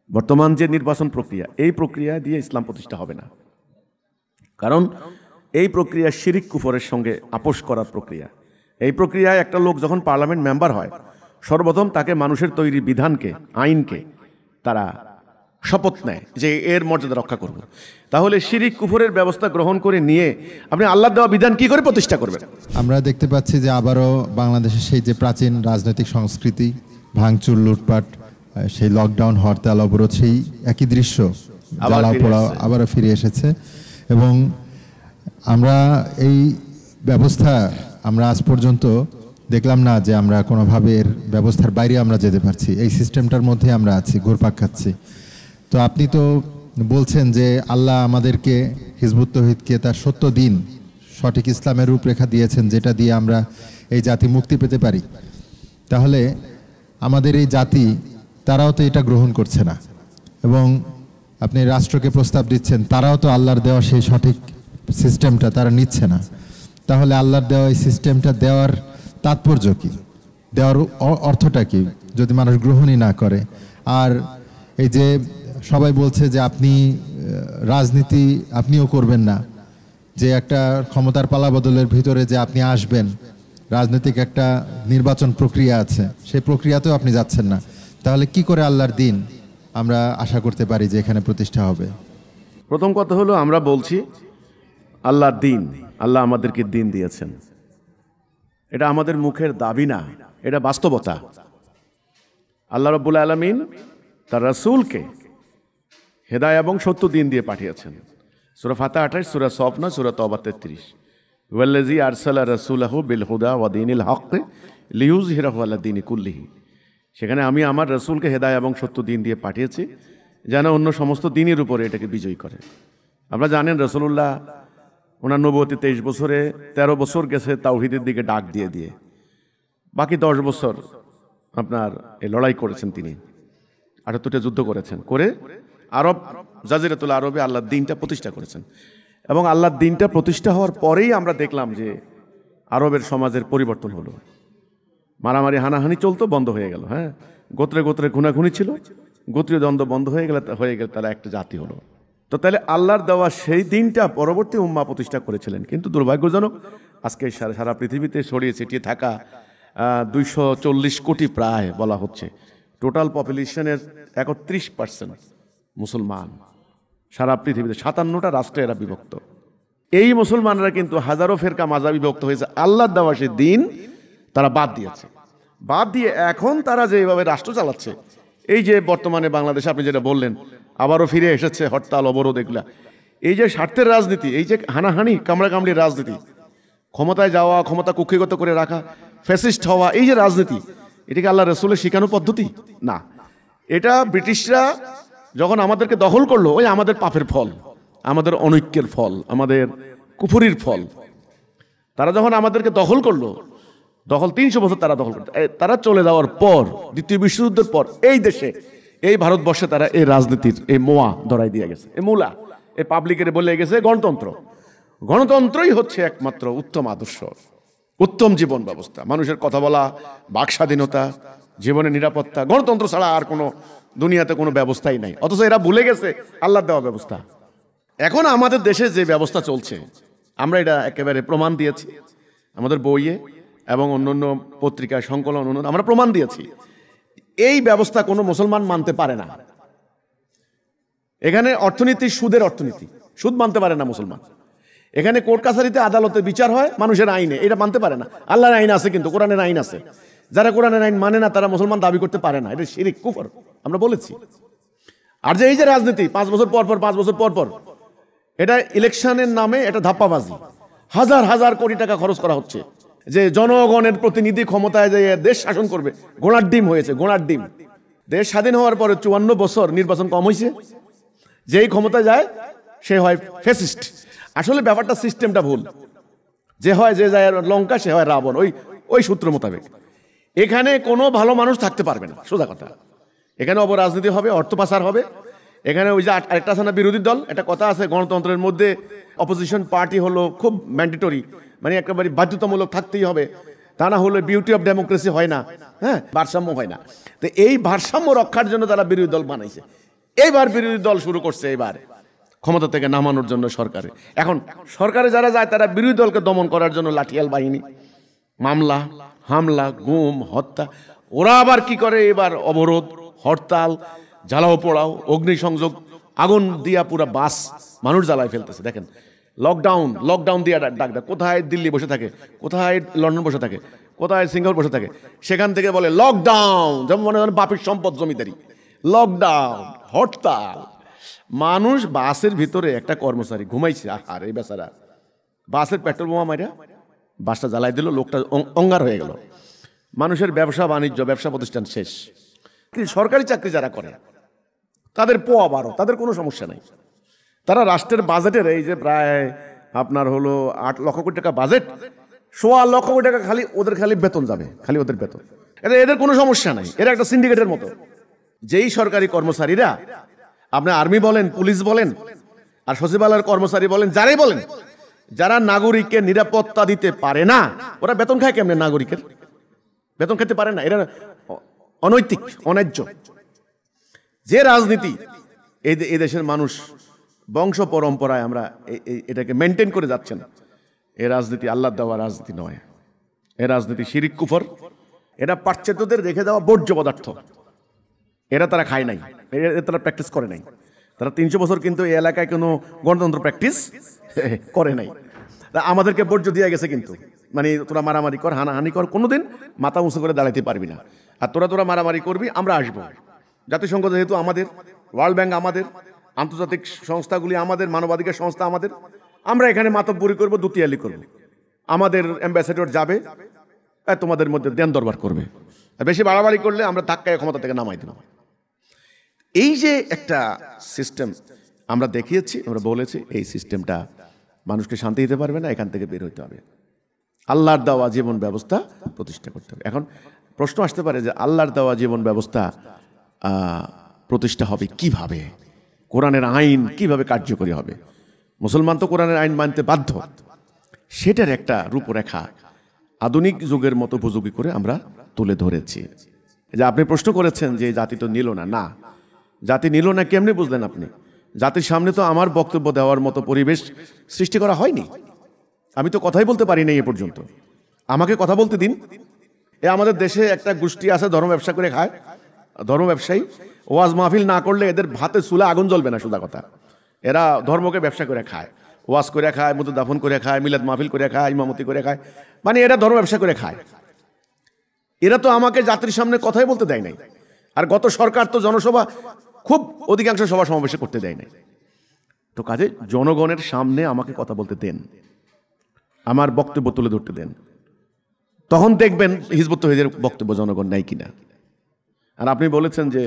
বর্তমান যে নির্বাচন প্রক্রিয়া, এই প্রক্রিয়া দিয়ে ইসলাম প্রতিষ্ঠা হবে না। কারণ এই প্রক্রিয়া শিরিক কুফরের সঙ্গে আপোষ করার প্রক্রিয়া। এই প্রক্রিয়ায় একটা লোক যখন পার্লামেন্ট মেম্বার হয়, সর্বপ্রথম তাকে মানুষের তৈরি বিধানকে, আইনকে তারা শপথ নেয় যে এর মর্যাদা রক্ষা করব। তাহলে শিরিক কুফরের ব্যবস্থা গ্রহণ করে নিয়ে আপনি আল্লাহর দেওয়া বিধান কি করে প্রতিষ্ঠা করবেন? আমরা দেখতে পাচ্ছি যে আবারও বাংলাদেশের সেই যে প্রাচীন রাজনৈতিক সংস্কৃতি, ভাঙচুর, লুটপাট, সেই লকডাউন, হরতাল, অবরোধ, সেই একই দৃশ্য জ্বালাও পোড়াও আবারও ফিরে এসেছে। এবং আমরা এই ব্যবস্থা আমরা আজ পর্যন্ত দেখলাম না যে আমরা কোনোভাবে এর ব্যবস্থার বাইরে আমরা যেতে পারছি। এই সিস্টেমটার মধ্যে আমরা আছি, ঘুরপাক খাচ্ছি। তো আপনি তো বলছেন যে আল্লাহ আমাদেরকে, হিজবুত তৌহিদকে তার সত্য দিন, সঠিক ইসলামের রূপরেখা দিয়েছেন, যেটা দিয়ে আমরা এই জাতি মুক্তি পেতে পারি। তাহলে আমাদের এই জাতি, তারাও তো এটা গ্রহণ করছে না, এবং আপনি রাষ্ট্রকে প্রস্তাব দিচ্ছেন, তারাও তো আল্লাহর দেওয়া সেই সঠিক সিস্টেমটা তারা নিচ্ছে না। তাহলে আল্লাহর দেওয়া এই সিস্টেমটা দেওয়ার তাৎপর্য কি, দেওয়ার অর্থটা কি যদি মানুষ গ্রহণই না করে? আর এই যে সবাই বলছে যে আপনি রাজনীতি আপনিও করবেন না, যে একটা ক্ষমতার পালাবদলের ভিতরে যে আপনি আসবেন, রাজনৈতিক একটা নির্বাচন প্রক্রিয়া আছে, সেই প্রক্রিয়াতেও আপনি যাচ্ছেন না। তাহলে কি করে আল্লাহর দিন আমরা আশা করতে পারি যে এখানে প্রতিষ্ঠা হবে? প্রথম কথা হলো, আমরা বলছি আল্লাহর দিন, আল্লাহ আমাদেরকে দিন দিয়েছেন, এটা আমাদের মুখের দাবি না, এটা বাস্তবতা। আল্লাহ রাব্বুল আলামিন তার রাসূলকে হেদায়েত এবং সত্য দিন দিয়ে পাঠিয়েছেন। সূরা ফাতিহা 28, সূরা সফ 9, সূরা তওবা 33। ওয়াল্লাযী আরসালা রাসূলাহু বিল হুদা ওয়া দীনিল হক লিইয়ুযহিরাহু আলা দীনি কুল্লিহি। সেখানে আমি আমার রাসূলকে হেদায়েত এবং সত্য দিন দিয়ে পাঠিয়েছি যেন অন্য সমস্ত দিনের উপরে এটাকে বিজয়ী করে। আপনারা জানেন রাসূলুল্লাহ ওনার নবুয়তি 23 বছরে 13 বছর গেছে তাওহীদের দিকে ডাক দিয়ে দিয়ে, বাকি 10 বছর আপনার এই লড়াই করেছেন তিনি, 78টা যুদ্ধ করেছেন, করে আরব জাজিরাতুল আরবে আল্লাহর দ্বীনটা প্রতিষ্ঠা করেছেন। এবং আল্লাহর দ্বীনটা প্রতিষ্ঠা হওয়ার পরেই আমরা দেখলাম যে আরবের সমাজের পরিবর্তন হলো। মারামারি হানাহানি চলতো, বন্ধ হয়ে গেল। হ্যাঁ, গোত্রে গোত্রে খুনাখুনি ছিল, গোত্রীয় দ্বন্দ্ব বন্ধ হয়ে গেল তারা একটা জাতি হলো। তো তাহলে আল্লাহর দেওয়া সেই দিনটা পরবর্তী উম্মাহ প্রতিষ্ঠা করেছিলেন। কিন্তু দুর্ভাগ্যজনক, আজকে সারা পৃথিবীতে ছড়িয়ে ছিটিয়ে থাকা 240 কোটি প্রায় বলা হচ্ছে, টোটাল পপুলেশনের 31% মুসলমান। সারা পৃথিবীতে 57টা রাষ্ট্রে এরা বিভক্ত। এই মুসলমানরা কিন্তু হাজারো ফেরকা মাযহাব বিভক্ত হয়েছে, আল্লাহর দেওয়া সেই দিন তারা বাদ দিয়েছে। বাদ দিয়ে এখন তারা যেভাবে রাষ্ট্র চালাচ্ছে, এই যে বর্তমানে বাংলাদেশে আপনি যেটা বললেন, আবারও ফিরে এসেছে হরতাল, অবরোধ, এগুলা, এই যে স্বার্থের রাজনীতি, এই যে হানাহানি, কামড়াকামড়ির রাজনীতি, ক্ষমতায় যাওয়া, ক্ষমতা কুক্ষিগত করে রাখা, ফ্যাসিস্ট হওয়া, এই যে রাজনীতি, এটা কি আল্লাহ রাসূলের শিখানো পদ্ধতি? না। এটা ব্রিটিশরা যখন আমাদেরকে দখল করলো, ওই আমাদের পাপের ফল, আমাদের অনৈক্যের ফল, আমাদের কুফরির ফল। তারা যখন আমাদেরকে দখল করলো, 300 বছর তারা দখল করতো, তারা চলে যাওয়ার পর, দ্বিতীয় বিশ্বযুদ্ধের পর এই দেশে, এই ভারতবর্ষে তারা এই রাজনীতির এই মোয়া ধরাই দিয়ে গেছে, এই মূলা, এই পাবলিকের বলে গেছে গণতন্ত্র। গণতন্ত্রই হচ্ছে একমাত্র উত্তম আদর্শ, উত্তম জীবন ব্যবস্থা, মানুষের কথা বলা, বাক স্বাধীনতা, জীবনের নিরাপত্তা। গণতন্ত্র ছাড়া আর কোনো দুনিয়াতে কোনো ব্যবস্থাই নাই। অথচ এরা ভুলে গেছে আল্লাহর দেওয়া ব্যবস্থা। এখন আমাদের দেশে যে ব্যবস্থা চলছে, আমরা এটা একেবারে প্রমাণ দিয়েছি আমাদের বইয়ে এবং অন্যান্য পত্রিকায় সংকলন, আমরা প্রমাণ দিয়েছি। এই ব্যবস্থা কোনো মুসলমান মানতে পারে না। এখানে অর্থনীতি সুদের অর্থনীতি, সুদ মানতে পারে না মুসলমান। এখানে কোর্ট কাছারিতে আদালতে বিচার হয় মানুষের আইনে, এটা মানতে পারে না। আল্লাহর আইন আছে, কিন্তু কোরআনের আইন আছে। যারা কোরআনের আইন মানে না, তারা মুসলমান দাবি করতে পারে না, এটা শিরক, কুফর, আমরা বলেছি। আর যে এই যে রাজনীতি, 5 বছর পর পর, 5 বছর পর পর, এটা ইলেকশনের নামে এটা ধাপ্পাবাজি, হাজার হাজার কোটি টাকা খরচ করা হচ্ছে, যে জনগণের প্রতিনিধি ক্ষমতায় যে দেশ শাসন করবে। গোড়ার ডিম হয়েছে, গোড়ার ডিম। দেশ স্বাধীন হওয়ার পরে 54 বছর নির্বাচন কম হয়েছে, যেই ক্ষমতায় যায় সে হয় ফ্যাসিস্ট। আসলে ব্যাপারটা, সিস্টেমটা ভুল। যে হয়, যে যায় লঙ্কা, সে হয় রাবণ, ওই সূত্র মোতাবেক। এখানে কোনো ভালো মানুষ থাকতে পারবে না, সোজা কথা। এখানে অপরাজনীতি হবে, অর্থ পাচার হবে। এখানে ওই যে আরেকটা আছে না, বিরোধী দল, একটা কথা আছে গণতন্ত্রের মধ্যে, অপোজিশন পার্টি হলো খুব ম্যান্ডেটরি, মানে একেবারে বাধ্যতামূলক থাকতেই হবে, তা না হলে বিউটি অফ ডেমোক্রেসি হয় না, হ্যাঁ, ভারসাম্য হয় না। তো এই ভারসাম্য রক্ষার জন্য তারা বিরোধী দল বানাইছে। এইবার বিরোধী দল শুরু করছে এবার ক্ষমতা থেকে নামানোর জন্য সরকারে। এখন সরকারে যারা যায় তারা বিরোধী দলকে দমন করার জন্য লাঠিয়াল বাহিনী, মামলা, হামলা, গুম, হত্যা। ওরা আবার কি করে এবার অবরোধ, হরতাল, জ্বালাও পোড়াও, অগ্নিসংযোগ, আগুন দিয়া পুরা বাস মানুষ জ্বালায় ফেলতেছে। দেখেন লকডাউন, লকডাউন দিয়া ডাক দেয়। কোথায় দিল্লি বসে থাকে, কোথায় লন্ডন বসে থাকে, কোথায় সিঙ্গাপুর বসে থাকে, সেখান থেকে বলে লকডাউন। যেমন মনে করেন বাপের সম্পদ জমিদারি, লকডাউন, হরতাল। মানুষ বাসের ভিতরে একটা কর্মচারী ঘুমাইছে, আর এই বেচারা বাসের পেট্রোল বোমা মাইরা বাসটা জ্বালাই দিল, লোকটা অঙ্গার হয়ে গেল। মানুষের ব্যবসা বাণিজ্য, ব্যবসা প্রতিষ্ঠান শেষ। সরকারি চাকরি যারা করে তাদের পোয়া বারো, তাদের কোনো সমস্যা নেই। তারা রাষ্ট্রের বাজেটের এই যে প্রায় আপনার হলো 8 লক্ষ কোটি টাকা বাজেট, 1.25 লক্ষ কোটি টাকা খালি ওদের খালি বেতন যাবে, খালি ওদের বেতন। এদের কোনো সমস্যা নাই, এরা একটা সিন্ডিকেটের মতো। যেই সরকারি কর্মচারীরা, আপনি আর্মি বলেন, পুলিশ বলেন, আর সচিবালয়ের কর্মচারী বলেন, যারাই বলেন, যারা নাগরিককে নিরাপত্তা দিতে পারে না, ওরা বেতন খায় কেমনে? নাগরিকের বেতন খেতে পারে না, এরা অনৈতিক, অন্যায্য। যে রাজনীতি এই দেশের মানুষ বংশ পরম্পরায় আমরা এটাকে মেনটেন করে যাচ্ছেন, এই রাজনীতি আল্লাহ দেওয়া রাজনীতি নয়। এই রাজনীতি শিরিক কুফর। এটা পাশ্চাত্যদের রেখে দেওয়া বর্জ্য পদার্থ। এরা তারা খায় নাই, তারা প্র্যাকটিস করে নাই। তারা 300 বছর কিন্তু এই এলাকায় কোনো গণতন্ত্র প্র্যাকটিস করে নাই। আমাদেরকে বর্জ্য দিয়ে গেছে কিন্তু, মানে তোরা মারামারি কর, হানাহানি কর, কোনোদিন মাথা উঁচু করে দাঁড়াইতে পারবি না। আর তোরা মারামারি করবি, আমরা আসবো। জাতিসংঘ যেহেতু আমাদের, ওয়ার্ল্ড ব্যাংক আমাদের, আন্তর্জাতিক সংস্থাগুলি আমাদের, মানবাধিকার সংস্থা আমাদের, আমরা এখানে মাতব্বরি করবো, দুতিয়ালি করবো। আমাদের অ্যাম্বাসেডর যাবে, তোমাদের মধ্যে দেন দরবার করবে। বেশি বাড়াবাড়ি করলে আমরা ধাক্কায় ক্ষমতা থেকে নামাই দেব। এই যে একটা সিস্টেম আমরা দেখিয়েছি, আমরা বলেছি, এই সিস্টেমটা মানুষকে শান্তি দিতে পারবে না, এখান থেকে বের হইতে হবে। আল্লাহর দেওয়া জীবন ব্যবস্থা প্রতিষ্ঠা করতে হবে। এখন প্রশ্ন আসতে পারে যে আল্লাহর দেওয়া জীবন ব্যবস্থা প্রতিষ্ঠা হবে কিভাবে? কোরআনের আইন কিভাবে কার্যকরী হবে? মুসলমান তো কোরআনের আইন মানতে বাধ্য। সেটার একটা রূপরেখা আধুনিক যুগের মতো উপযোগী করে আমরা তুলে ধরেছি। যে আপনি প্রশ্ন করেছেন যে জাতি তো নিল না, না জাতি নিল না কেমনে বুঝলেন আপনি? জাতির সামনে তো আমার বক্তব্য দেওয়ার মতো পরিবেশ সৃষ্টি করা হয়নি। আমি তো কথাই বলতে পারি নাই এ পর্যন্ত, আমাকে কথা বলতে দিন। আমাদের দেশে একটা গোষ্ঠী আছে ধর্ম ব্যবসা করে খায়, ধর্ম ব্যবসায়ী। ওয়াজ মাহফিল না করলে এদের ভাতে চুলে আগুন জ্বলবে না, সোজা কথা। এরা ধর্মকে ব্যবসা করে খায়, ওয়াজ করে খায়, মুদ্দা দাফন করে খায়, মিলাদ মাহফিল করে খায়, ইমামতি করে খায়, মানে এরা ধর্ম ব্যবসা করে খায়। এরা তো আমাকে জাতির সামনে কথাই বলতে দেয় নাই। আর গত সরকার তো জনসভা খুব অধিকাংশ সভা সমাবেশে করতে দেয় নাই। তো কাজে জনগণের সামনে আমাকে কথা বলতে দেন, আমার বক্তব্য তুলে ধরতে দেন, তখন দেখবেন হিজবুত তৌহিদের বক্তব্য জনগণ নেয় কিনা। আর আপনি বলেছেন যে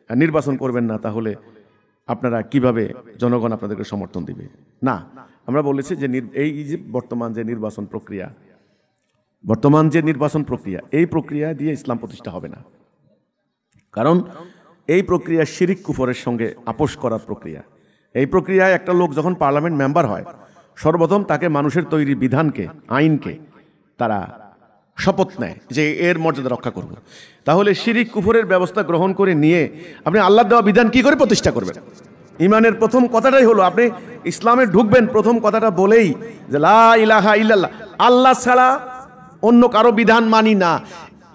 নির্বাচন করবেন না, তাহলে আপনারা কিভাবে জনগণ আপনাদেরকে সমর্থন দিবে? না, আমরা বলেছি যে এই যে বর্তমান যে নির্বাচন প্রক্রিয়া, এই প্রক্রিয়া দিয়ে ইসলাম প্রতিষ্ঠা হবে না। কারণ এই প্রক্রিয়া শিরিক কুফরের সঙ্গে আপোষ করার প্রক্রিয়া। এই প্রক্রিয়ায় একটা লোক যখন পার্লামেন্ট মেম্বার হয়, সর্বপ্রথম তাকে মানুষের তৈরি বিধানকে, আইনকে তারা শপথ নেয় যে এর মর্যাদা রক্ষা করব। তাহলে শিরিক কুফরের ব্যবস্থা গ্রহণ করে নিয়ে আপনি আল্লাহর দেওয়া বিধান কি করে প্রতিষ্ঠা করবেন? ইমানের প্রথম কথাটাই হলো, আপনি ইসলামে ঢুকবেন প্রথম কথাটা বলেই যে লা ইলাহা ইল্লাল্লাহ, আল্লাহ ছাড়া অন্য কারো বিধান মানি না,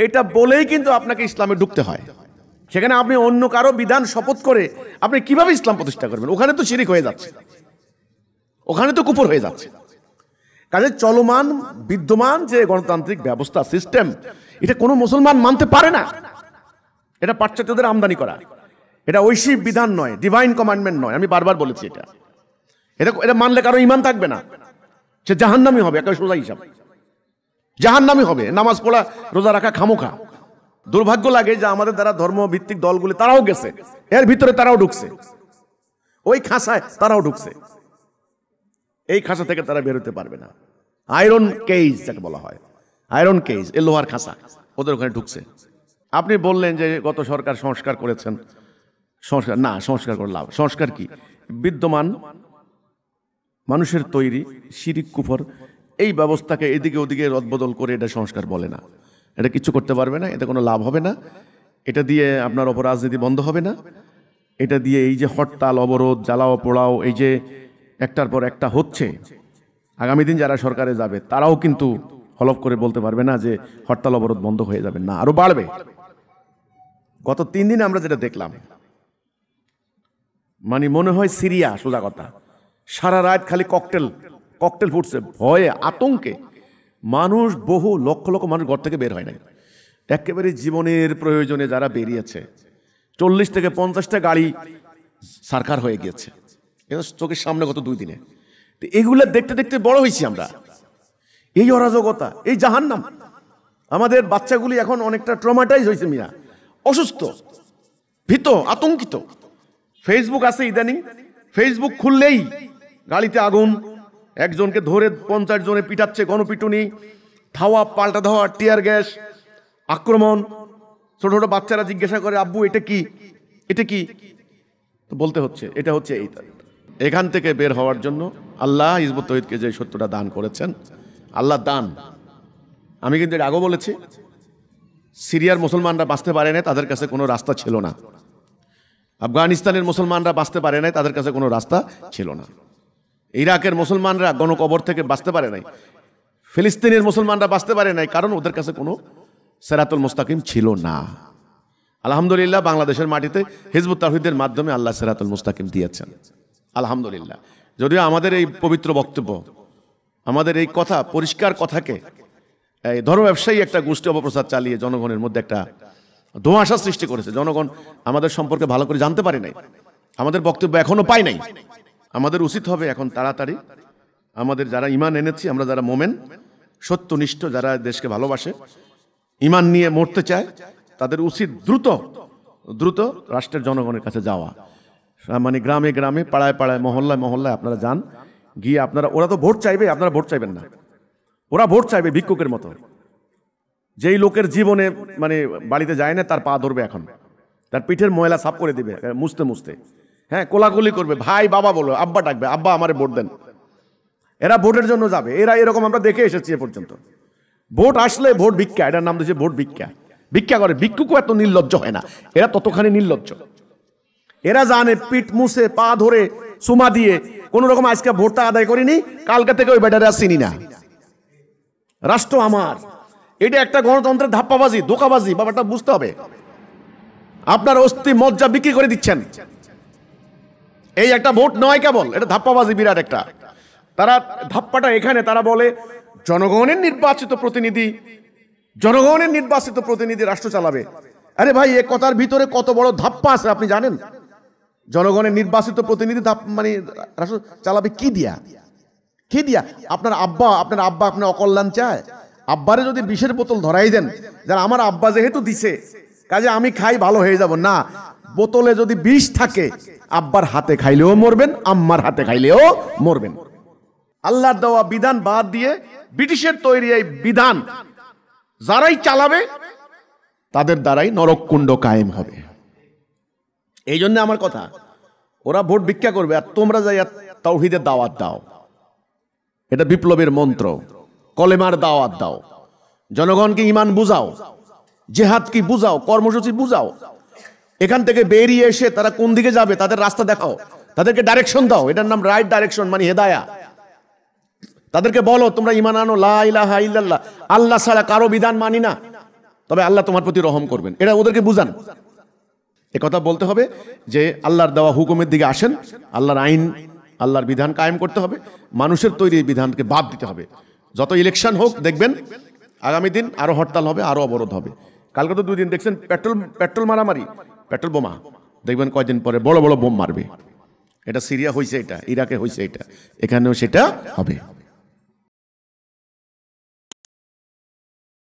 এটা বলেই কিন্তু আপনাকে ইসলামে ঢুকতে হয়। সেখানে আপনি অন্য কারো বিধান শপথ করে আপনি কিভাবে ইসলাম প্রতিষ্ঠা করবেন? ওখানে তো শিরিক হয়ে যাচ্ছে, ওখানে তো কুফর হয়ে যাচ্ছে। কাজে চলমান বিদ্যমান যে গণতান্ত্রিক ব্যবস্থা, সিস্টেম, এটা কোনো মুসলমান মানতে পারে না। এটা পাশ্চাত্যদের আমদানি করা, এটা ঐশিক বিধান নয়, ডিভাইন কমান্ডমেন্ট নয়। আমি বারবার বলেছি এটা মানলে কারো ঈমান থাকবে না, সে জাহান্নামী হবে। একটা সোজা হিসাব, জাহান্নামী হবে। নামাজ পড়া, রোজা রাখা খামোখা। দুর্ভাগ্য লাগে যে আমাদের দ্বারা ধর্মভিত্তিক দলগুলি তারাও গেছে, এর ভিতরে তারাও ঢুকছে, ওই খাঁচায় তারাও ঢুকছে। এই খাঁচা থেকে তারা বেরোতে পারবে না। আয়রন কেজ যাকে বলা হয়, আয়রন কেজ, এ লোহার খাঁচা, ওদের ওখানে ঢুকছে। আপনি বললেন যে গত সরকার সংস্কার করেছেন, সংস্কার না, সংস্কার করে লাভ, সংস্কার কি? বিদ্যমান মানুষের তৈরি শিরিক কুফর এই ব্যবস্থাকে এদিকে ওদিকে রদবদল করে এটা সংস্কার বলে না। এটা কিচ্ছু করতে পারবে না, এতে কোনো লাভ হবে না, এটা দিয়ে আপনার অপরাজনীতি বন্ধ হবে না। এটা দিয়ে এই যে হরতাল অবরোধ জ্বালাও পোড়াও এই যে একটার পর একটা হচ্ছে, আগামী দিন যারা সরকারে যাবে তারাও কিন্তু হলফ করে বলতে পারবে না যে হরতাল অবরোধ বন্ধ হয়ে যাবে, না, আরো বাড়বে। গত 3 দিনে আমরা যেটা দেখলাম, মানে মনে হয় সিরিয়া, সোজা কথা। সারা রাত খালি ককটেল ফুটছে, ভয়ে আতঙ্কে মানুষ, বহু লক্ষ লক্ষ মানুষ ঘর থেকে বের হয় নাই। একেবারে জীবনের প্রয়োজনে যারা বেরিয়েছে, 40 থেকে 50টা গাড়ি সরকার হয়ে গিয়েছে, এটা চোখের সামনে গত 2 দিনে। এগুলো দেখতে দেখতে বড় হয়েছি আমরা। এই অরাজকতা, এই জাহান্নাম, আমাদের বাচ্চাগুলি এখন অনেকটা ট্রমাটাইজ হয়েছে মিয়া, অসুস্থ, ভীত, আতঙ্কিত। ফেসবুক আছে ইদানিং, ফেসবুক খুললেই গাড়িতে আগুন, একজনকে ধরে 50 জনে পিটাচ্ছে, গণপিটুনি, ধাওয়া পাল্টা ধাওয়া, টিয়ার গ্যাস, আক্রমণ। ছোট ছোট বাচ্চারা জিজ্ঞাসা করে, আব্বু এটা কি, এটা কি? তো বলতে হচ্ছে এটা হচ্ছে এইটা। এখান থেকে বের হওয়ার জন্য আল্লাহ হিজবুত তৌহিদকে যে সত্যটা দান করেছেন, আল্লাহ দান। আমি কিন্তু এর আগেও বলেছি, সিরিয়ার মুসলমানরা বাঁচতে পারে না, তাদের কাছে কোনো রাস্তা ছিল না। আফগানিস্তানের মুসলমানরা বাঁচতে পারে নাই, তাদের কাছে কোনো রাস্তা ছিল না। ইরাকের মুসলমানরা গণকবর থেকে বাঁচতে পারে নাই, ফিলিস্তিনের মুসলমানরা বাঁচতে পারে নাই, কারণ ওদের কাছে কোনো সিরাতুল মুস্তাকিম ছিল না। আলহামদুলিল্লাহ, বাংলাদেশের মাটিতে হিজবুত তাওহীদের মাধ্যমে আল্লাহ সিরাতুল মুস্তাকিম দিয়েছেন, আলহামদুলিল্লাহ। যদিও আমাদের এই পবিত্র বক্তব্য, আমাদের এই কথা, পরিষ্কার কথাকে এই ধর্ম ব্যবসায়ী একটা গোষ্ঠী অপপ্রচার চালিয়ে জনগণের মধ্যে একটা ধোঁয়াশা সৃষ্টি করেছে। জনগণ আমাদের সম্পর্কে ভালো করে জানতে পারে নাই, আমাদের বক্তব্য এখনো পায় নাই। আমাদের উচিত হবে এখন তাড়াতাড়ি, আমাদের যারা ঈমান এনেছি, আমরা যারা মোমেন, সত্যনিষ্ঠ, যারা দেশকে ভালোবাসে, ঈমান নিয়ে মরতে চায়, তাদের উচিত দ্রুত দ্রুত রাষ্ট্রের জনগণের কাছে যাওয়া। মানে গ্রামে গ্রামে, পাড়ায় পাড়ায়, মহল্লায় মহল্লায় আপনারা যান, গিয়ে আপনারা, ওরা তো ভোট চাইবে, আপনারা ভোট চাইবেন না, ওরা ভোট চাইবে ভিক্ষুকের মতো। যেই লোকের জীবনে মানে বাড়িতে যায় না, তার পা ধরবে এখন, তার পিঠের ময়লা সাফ করে দিবে মুছতে মুছতে, হ্যাঁ, কোলাকুলি করবে, ভাই বাবা বলবে, আব্বা ডাকবে, আব্বা আমারে ভোট দেন। এরা ভোটের জন্য যাবে, এরা এরকম আমরা দেখে এসেছি এ পর্যন্ত। ভোট আসলে ভোট ভিক্ষা, এটার নাম দিয়েছে ভোট ভিক্ষা। ভিক্ষা করে, ভিক্ষুকও এত নির্লজ্জ হয় না, এরা ততখানি নির্লজ্জ। এরা জানে পিঠ মুছে পা ধরে সুমা দিয়ে কোন রকম আজকে ভোটটা আদায় করিনি, কালকে থেকে ওই ব্যাটারে চিনি না, রাষ্ট্র আমার। এটা একটা গণতন্ত্রের ধাপ্পাবাজি, ধোঁকাবাজি, ব্যাপারটা বুঝতে হবে। আপনার অস্থি মজ্জা বিক্রি করে দিচ্ছেন। এই একটা ভোট নয় কেবল, এটা ধাপ্পাবাজি বিরাট একটা। তারা ধাপ্পাটা এখানে, তারা বলে জনগণের নির্বাচিত প্রতিনিধি, জনগণের নির্বাচিত প্রতিনিধি রাষ্ট্র চালাবে। আরে ভাই, এ কথার ভিতরে কত বড় ধাপ্পা আছে আপনি জানেন? জনগণের নির্বাচিত প্রতিনিধি মানে রাষ্ট্র চালাবে কি দিয়া? কি দিয়া? আপনার আব্বা আপনার অকল্যাণ চায়? আব্বারে যদি বিষের বোতল ধরাই দেন, যারা আমার আব্বা যেহেতু দিছে কাজে আমি খাই ভালো হয়ে যাব, না, বোতলে যদি বিষ থাকে আব্বার হাতে খাইলেও মরবেন, আম্মার হাতে খাইলেও মরবেন। আল্লাহর দেওয়া বিধান বাদ দিয়ে ব্রিটিশের তৈরি এই বিধান যারাই চালাবে তাদের দ্বারাই নরককুণ্ড কায়েম হবে। এই জন্য আমার কথা, ওরা ভোট ভিক্ষা করবে আর তোমরা যাই তাওহীদের দাওয়াত দাও। এটা বিপ্লবের মন্ত্র, কলেমার দাওয়াত দাও, জনগণকে ঈমান বুঝাও, জিহাদ কি বুঝাও, কর্মসূচি বুঝাও। এখান থেকে বেরিয়ে এসে তারা কোন দিকে যাবে তাদের রাস্তা দেখাও, তাদেরকে ডাইরেকশন দাও। এটার নাম রাইট ডাইরেকশন, মানে হেদায়া। তাদেরকে বলো তোমরা ঈমান আনো, লা ইলাহা ইল্লাল্লাহ, আল্লাহ ছাড়া কারো বিধান মানি না, তবে আল্লাহ তোমার প্রতি রহম করবেন। এটা ওদেরকে বুঝান। একথা বলতে হবে যে আল্লাহর দেওয়া হুকুমের দিকে আসেন, আল্লাহর আইন, আল্লাহর বিধান কায়েম করতে হবে, মানুষের তৈরি বিধানকে বাদ দিতে হবে। যত ইলেকশন হোক দেখবেন আগামী দিন আরো হরতাল হবে, আরো অবরোধ হবে। কালকে তো 2 দিন দেখছেন পেট্রোল মারামারি, পেট্রোল বোমা, দেখবেন কয়েকদিন পরে বড় বড় বোম মারবে। এটা সিরিয়া হয়েছে, এটা ইরাকে হয়েছে, এটা এখানেও সেটা হবে।